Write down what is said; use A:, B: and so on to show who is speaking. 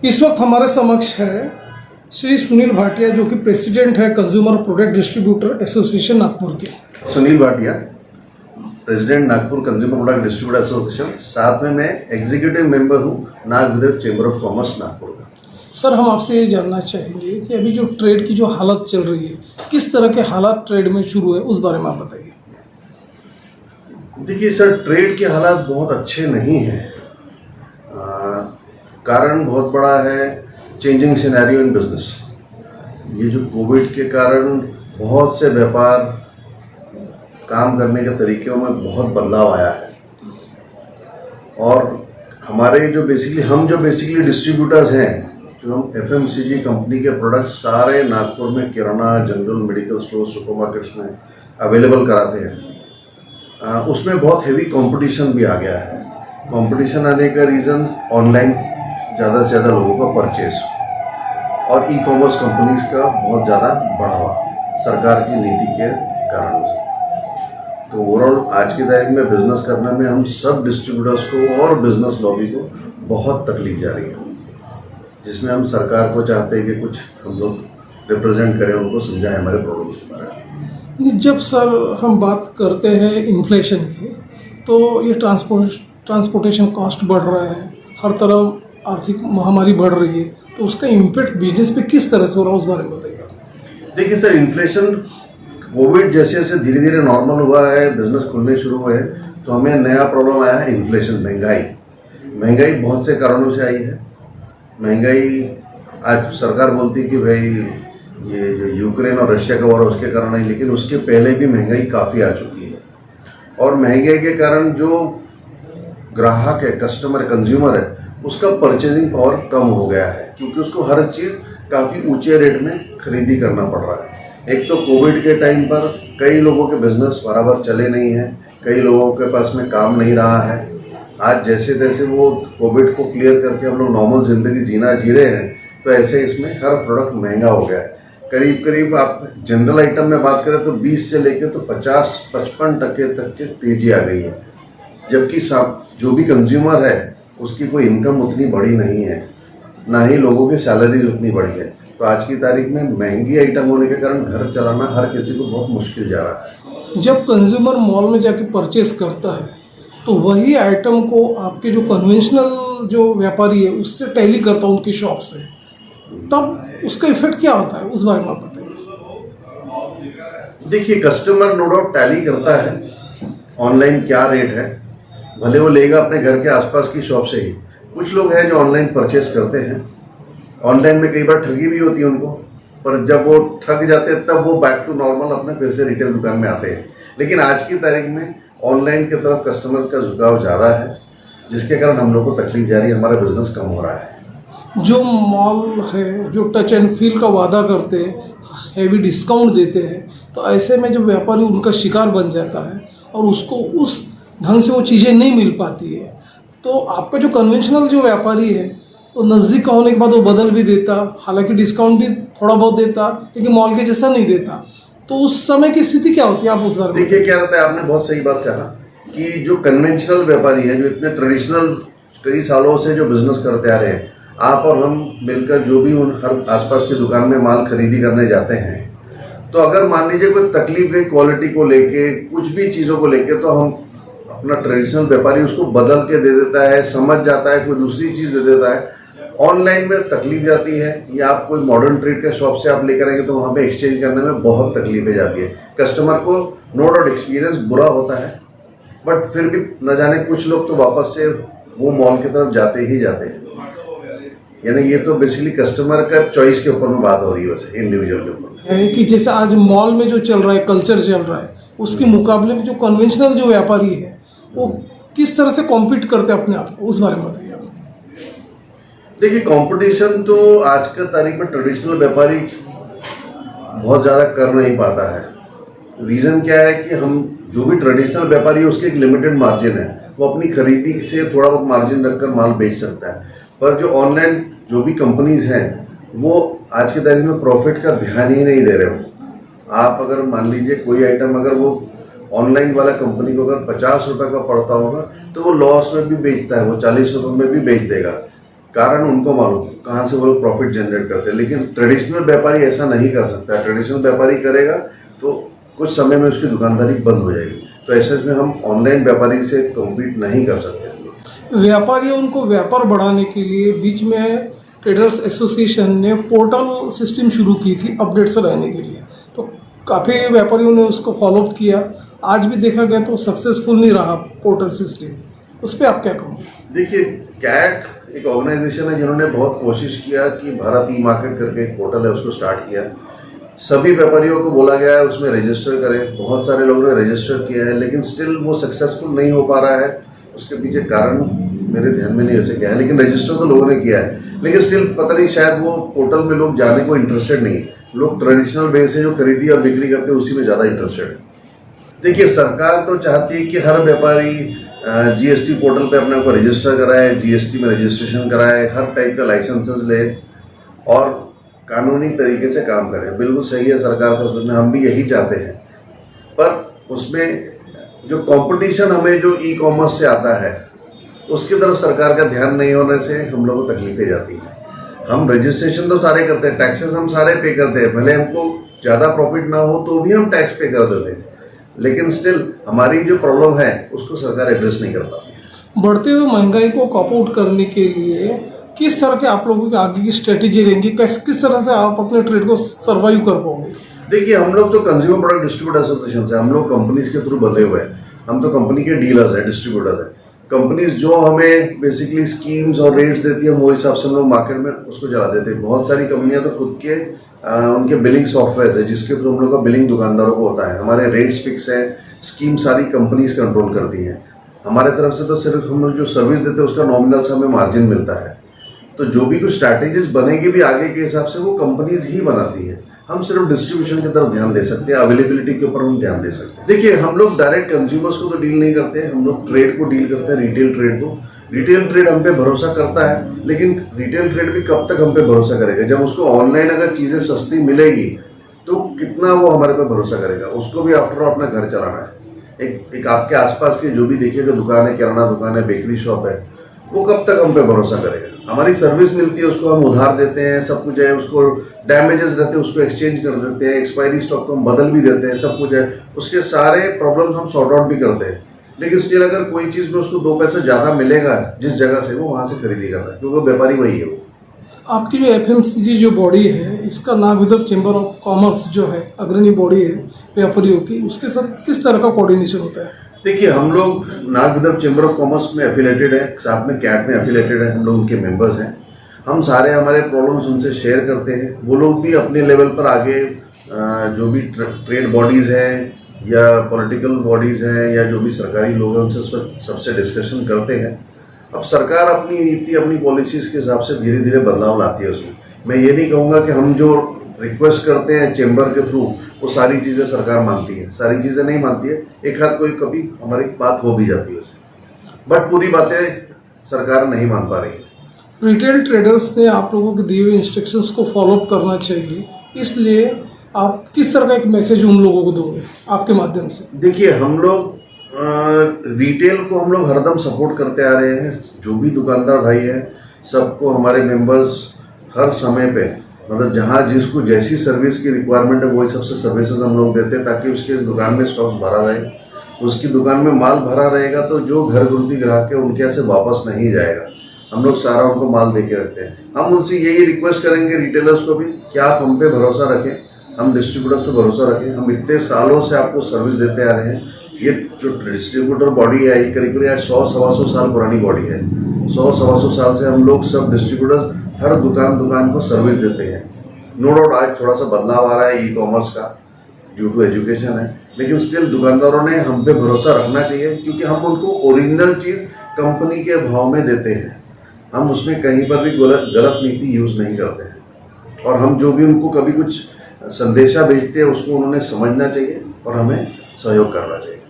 A: इस वक्त हमारे समक्ष है श्री सुनील भाटिया, जो कि प्रेसिडेंट है consumer product distributor association Nagpur के।
B: Sunil Bhatia, president Nagpur consumer product distributor association, साथ में मैं एग्जीक्यूटिव मेंबर हूँ Nagvidarbha chamber of commerce Nagpur का।
A: सर, हम आपसे ये जानना चाहेंगे कि अभी जो ट्रेड की जो हालत चल रही है, किस तरह के हालात ट्रेड में शुरू है, उस बारे में आप बताइए।
B: देखिए सर, ट्रेड के हालात बहुत अच्छे नहीं हैं। कारण बहुत बड़ा है चेंजिंग सिनेरियो इन बिजनेस। ये जो कोविड के कारण बहुत से व्यापार काम करने के तरीक़ों में बहुत बदलाव आया है, और हमारे जो बेसिकली डिस्ट्रीब्यूटर्स हैं, जो हम एफएमसीजी कंपनी के प्रोडक्ट सारे नागपुर में किराना, जनरल, मेडिकल स्टोर, सुपरमार्केट्स में अवेलेबल कराते हैं, उसमें बहुत हेवी कंपटीशन भी आ गया है। कंपटीशन आने का रीज़न ऑनलाइन ज़्यादा से ज़्यादा लोगों का परचेस और ई कॉमर्स कंपनीज का बहुत ज़्यादा बढ़ावा सरकार की नीति के कारण से। तो ओवरऑल आज की तारीख में बिजनेस करने में हम सब डिस्ट्रीब्यूटर्स को और बिजनेस लॉबी को बहुत तकलीफ जा रही है, जिसमें हम सरकार को चाहते हैं कि कुछ हम लोग रिप्रेजेंट करें, उनको समझाएं हमारे प्रॉब्लम्स के बारे में।
A: जब सर हम बात करते हैं इन्फ्लेशन की, तो ये ट्रांसपोर्टेशन कॉस्ट बढ़ रहा है, हर तरफ आर्थिक महामारी बढ़ रही है, तो उसका इम्पैक्ट बिजनेस पे किस तरह से हो रहा है, उस बारे में बताइए।
B: देखिए सर, इन्फ्लेशन कोविड जैसे जैसे धीरे धीरे नॉर्मल हुआ है, बिजनेस खुलने शुरू हुए हैं, तो हमें नया प्रॉब्लम आया है इन्फ्लेशन, महंगाई बहुत से कारणों से आई है। महंगाई आज सरकार बोलती है कि भाई ये जो यूक्रेन और रशिया का वॉर है उसके कारण है, लेकिन उसके पहले भी महंगाई काफ़ी आ चुकी है। और महंगाई के कारण जो ग्राहक है, कस्टमर, कंज्यूमर है, उसका परचेजिंग पावर कम हो गया है, क्योंकि उसको हर चीज़ काफ़ी ऊंचे रेट में खरीदी करना पड़ रहा है। एक तो कोविड के टाइम पर कई लोगों के बिजनेस बराबर चले नहीं हैं, कई लोगों के पास में काम नहीं रहा है। आज जैसे तैसे वो कोविड को क्लियर करके हम लोग नॉर्मल ज़िंदगी जी रहे हैं, तो ऐसे इसमें हर प्रोडक्ट महंगा हो गया है। करीब आप जनरल आइटम में बात करें तो 20 से लेकर तो 50-55% तक के तेजी आ गई है, जबकि जो भी कंज्यूमर है उसकी कोई इनकम उतनी बड़ी नहीं है, ना ही लोगों की सैलरी उतनी बड़ी है। तो आज की तारीख में महंगी आइटम होने के कारण घर चलाना हर किसी को बहुत मुश्किल जा रहा है।
A: जब कंज्यूमर मॉल में जाके परचेस करता है, तो वही आइटम को आपके जो कन्वेंशनल जो व्यापारी है उससे टैली करता है उनकी शॉप से, तब उसका इफेक्ट क्या होता है, उस बारे में आप बताइए।
B: देखिए, कस्टमर नो डाउट टैली करता है ऑनलाइन क्या रेट है, भले वो लेगा अपने घर के आसपास की शॉप से ही। कुछ लोग हैं जो ऑनलाइन परचेस करते हैं, ऑनलाइन में कई बार ठगी भी होती है उनको, पर जब वो ठग जाते हैं तब वो बैक टू नॉर्मल अपने फिर से रिटेल दुकान में आते हैं। लेकिन आज की तारीख में ऑनलाइन की तरफ कस्टमर का झुकाव ज़्यादा है, जिसके कारण हम लोग को तकलीफ जा रही है, हमारा बिजनेस कम हो रहा है।
A: जो मॉल है, जो टच एंड फील का वादा करते हैं, हैवी डिस्काउंट देते हैं, तो ऐसे में जो व्यापारी उनका शिकार बन जाता है और उसको उस ढंग से वो चीज़ें नहीं मिल पाती है, तो आपका जो कन्वेंशनल जो व्यापारी है वो नज़दीक का होने के बाद वो बदल भी देता, हालांकि डिस्काउंट भी थोड़ा बहुत देता, लेकिन मॉल के जैसा नहीं देता, तो उस समय की स्थिति क्या होती है, आप उस बारे में
B: देखिए। क्या रहता है, आपने बहुत सही बात कहा कि जो कन्वेंशनल व्यापारी है, जो इतने ट्रेडिशनल कई सालों से जो बिजनेस करते आ रहे हैं, आप और हम मिलकर जो भी उन हर आसपास की दुकान में माल खरीदी करने जाते हैं, तो अगर मान लीजिए कोई तकलीफ गई क्वालिटी को लेके, कुछ भी चीज़ों को लेके, तो हम अपना ट्रेडिशनल व्यापारी उसको बदल के दे देता है, समझ जाता है, कोई दूसरी चीज़ दे देता है। ऑनलाइन में तकलीफ जाती है, या आप कोई मॉडर्न ट्रेड के शॉप से आप लेकर आएंगे तो वहाँ पे एक्सचेंज करने में बहुत तकलीफें जाती है। कस्टमर को नो डाउट एक्सपीरियंस बुरा होता है, बट फिर भी न जाने कुछ लोग तो वापस से वो मॉल की तरफ जाते ही जाते हैं। यानी ये तो बेसिकली कस्टमर का चॉइस के ऊपर में बात हो रही है, वैसे इंडिविजुअल के ऊपर।
A: कि जैसे आज मॉल में जो चल रहा है, कल्चर चल रहा है, उसके मुकाबले में जो कन्वेंशनल जो व्यापारी है वो किस तरह से कॉम्पीट करते हैं अपने आप को, उस बारे में बताइए।
B: देखिए, कंपटीशन तो आज के तारीख में ट्रेडिशनल व्यापारी बहुत ज़्यादा कर नहीं पाता है। रीज़न क्या है कि हम जो भी ट्रेडिशनल व्यापारी है उसकी एक लिमिटेड मार्जिन है, वो अपनी खरीदी से थोड़ा बहुत मार्जिन रखकर माल बेच सकता है। पर जो ऑनलाइन जो भी कंपनीज हैं, वो आज की तारीख में प्रॉफिट का ध्यान ही नहीं दे रहे हो। आप अगर मान लीजिए कोई आइटम अगर वो ऑनलाइन वाला कंपनी को अगर 50 रुपये का पड़ता होगा, तो वो लॉस में भी बेचता है, वो 40 रुपये में भी बेच देगा। कारण उनको मालूम कहाँ से वो लोग प्रॉफिट जनरेट करते हैं, लेकिन ट्रेडिशनल व्यापारी ऐसा नहीं कर सकता। ट्रेडिशनल व्यापारी करेगा तो कुछ समय में उसकी दुकानदारी बंद हो जाएगी। तो ऐसे में हम ऑनलाइन व्यापारी से कम्पीट नहीं कर सकते।
A: व्यापारियों उनको व्यापार बढ़ाने के लिए बीच में ट्रेडर्स एसोसिएशन ने पोर्टल सिस्टम शुरू की थी अपडेट्स रहने के लिए, तो काफ़ी व्यापारियों ने उसको फॉलोअप किया। आज भी देखा गया तो सक्सेसफुल नहीं रहा पोर्टल सिस्टम, उस पर आप क्या कहोगे?
B: देखिए, कैट एक ऑर्गेनाइजेशन है जिन्होंने बहुत कोशिश किया कि भारत ई मार्केट करके एक पोर्टल है उसको स्टार्ट किया। सभी व्यापारियों को बोला गया है उसमें रजिस्टर करें, बहुत सारे लोगों ने रजिस्टर किया है, लेकिन स्टिल वो सक्सेसफुल नहीं हो पा रहा है। उसके पीछे कारण मेरे ध्यान में नहीं हो सके हैं, लेकिन रजिस्टर तो लोगों ने किया है, लेकिन स्टिल पता नहीं शायद वो पोर्टल में लोग जाने को इंटरेस्टेड नहीं है। लोग ट्रेडिशनल वे से जो खरीदी और बिक्री करते हैं उसी में ज़्यादा इंटरेस्टेड है। देखिए, सरकार तो चाहती है कि हर व्यापारी जीएसटी पोर्टल पे अपने को रजिस्टर कराए, जीएसटी में रजिस्ट्रेशन कराए, हर टाइप का लाइसेंसेस ले और कानूनी तरीके से काम करें। बिल्कुल सही है सरकार का सोचना, हम भी यही चाहते हैं। पर उसमें जो कंपटीशन हमें जो ई कॉमर्स से आता है उसकी तरफ सरकार का ध्यान नहीं होने से हम लोग को तकलीफें जाती हैं। हम रजिस्ट्रेशन तो सारे करते हैं, टैक्सेस हम सारे पे करते हैं, भले हमको ज़्यादा प्रॉफिट ना हो तो भी हम टैक्स पे कर देते हैं, लेकिन स्टिल हमारी जो प्रॉब्लम है उसको सरकार एड्रेस नहीं कर पाती है।
A: बढ़ते हुए महंगाई को कॉप आउट करने के लिए किस तरह के आप लोगों की आगे की स्ट्रेटेजी रहेंगी? किस तरह से आप अपने ट्रेड को सर्वाइव कर पाओगे?
B: देखिए, हम लोग तो कंज्यूमर प्रोडक्ट डिस्ट्रीब्यूटर एसोसिएशन से, हम लोग कंपनीज के थ्रू बंधे हुए हैं। हम तो कंपनी के डीलर्स हैं, डिस्ट्रीब्यूटर्स हैं। कंपनीज जो हमें बेसिकली स्कीम्स और रेट्स देती है वो हिसाब से हम लोग मार्केट में उसको चला देते हैं। बहुत सारी कंपनियां तो खुद के उनके बिलिंग सॉफ्टवेयर है जिसके थ्रू हम लोग का बिलिंग दुकानदारों को होता है। हमारे रेट्स फिक्स है, स्कीम सारी कंपनीज कंट्रोल करती हैं। हमारे तरफ से तो सिर्फ हम लोग जो सर्विस देते हैं उसका नॉमिनल से हमें मार्जिन मिलता है। तो जो भी कुछ स्ट्रैटेजीज बनेगी भी आगे के हिसाब से वो कंपनीज ही बनाती है। हम सिर्फ डिस्ट्रीब्यूशन की तरफ ध्यान दे सकते हैं, अवेलेबिलिटी के ऊपर हम ध्यान दे सकते हैं। देखिए, हम लोग डायरेक्ट कंज्यूमर्स को तो डील नहीं करते हैं, हम लोग ट्रेड को डील करते हैं, रिटेल ट्रेड को। रिटेल ट्रेड हम पे भरोसा करता है, लेकिन रिटेल ट्रेड भी कब तक हम पे भरोसा करेगा? जब उसको ऑनलाइन अगर चीजें सस्ती मिलेगी तो कितना वो हमारे पे भरोसा करेगा? उसको भी आफ्टर ऑल अपना घर चलाना है। एक आपके आसपास के जो भी देखिएगा दुकान है, किराना दुकान है, बेकरी शॉप है, वो कब तक हम पे भरोसा करेगा? हमारी सर्विस मिलती है, उसको हम उधार देते हैं, सब कुछ है, उसको डैमेजेस रहते हैं उसको एक्सचेंज कर देते हैं, एक्सपायरी स्टॉक को हम बदल भी देते हैं, सब कुछ है, उसके सारे प्रॉब्लम्स हम सॉर्ट आउट भी करते हैं। लेकिन स्टिल अगर कोई चीज़ में उसको 2 पैसे ज़्यादा मिलेगा जिस जगह से, वो वहाँ से खरीदी करता है, क्योंकि व्यापारी वही है। वो
A: आपकी जो एफएमसीजी जो बॉडी है, इसका Nag Vidarbha chamber of commerce जो है अग्रणी बॉडी है व्यापारियों की, उसके साथ किस तरह का कोऑर्डिनेशन होता है?
B: देखिए, हम लोग Nag Vidarbha chamber of commerce में एफिलेटेड है, साथ में कैट में एफिलेटेड है, हम लोग उनके मेंबर्स हैं। हम सारे हमारे प्रॉब्लम्स उनसे शेयर करते हैं। वो लोग भी अपने लेवल पर आगे जो भी ट्रेड बॉडीज़ हैं या पॉलिटिकल बॉडीज़ हैं या जो भी सरकारी लोग हैं उनसे सबसे डिस्कशन करते हैं। अब सरकार अपनी नीति, अपनी पॉलिसीज़ के हिसाब से धीरे धीरे बदलाव लाती है उसमें। मैं ये नहीं कहूँगा कि हम जो रिक्वेस्ट करते हैं चैम्बर के थ्रू वो सारी चीज़ें सरकार मानती है, सारी चीज़ें नहीं मानती है। एक हाथ कोई कभी हमारी बात हो भी जाती है उससे, बट पूरी बातें सरकार नहीं मान पा रही है।
A: रिटेल ट्रेडर्स ने आप लोगों के दिए हुए इंस्ट्रक्शंस को फॉलोअप करना चाहिए, इसलिए आप किस तरह का एक मैसेज उन लोगों को दोगे आपके माध्यम से?
B: देखिए, हम लोग रिटेल को हम लोग हरदम सपोर्ट करते आ रहे हैं। जो भी दुकानदार भाई है सबको हमारे मेंबर्स हर समय पे, मतलब जहाँ जिसको जैसी सर्विस की रिक्वायरमेंट है वही सबसे सर्विसेज हम लोग देते हैं, ताकि उसके दुकान में स्टॉक्स भरा रहे, उसकी दुकान में माल भरा रहेगा तो जो घर गुर्दी ग्राहक है उनके यहाँ से वापस नहीं जाएगा। हम लोग सारा उनको माल दे के रखते हैं। हम उनसे यही रिक्वेस्ट करेंगे रिटेलर्स को भी कि आप हम पे भरोसा रखें, हम डिस्ट्रीब्यूटर्स पे भरोसा रखें। हम इतने सालों से आपको सर्विस देते आ रहे हैं। ये जो डिस्ट्रीब्यूटर बॉडी है ये करीब करीब 100-125 साल पुरानी बॉडी है। 100-125 साल से हम लोग सब डिस्ट्रीब्यूटर्स हर दुकान को सर्विस देते हैं। नो डाउट आज थोड़ा सा बदलाव आ रहा है ई कॉमर्स का, ड्यू टू एजुकेशन है, लेकिन स्टिल दुकानदारों ने हम पे भरोसा रखना चाहिए, क्योंकि हम उनको ओरिजिनल चीज़ कंपनी के भाव में देते हैं। हम उसमें कहीं पर भी गलत नीति यूज़ नहीं करते हैं। और हम जो भी उनको कभी कुछ संदेशा भेजते हैं उसको उन्होंने समझना चाहिए और हमें सहयोग करना चाहिए।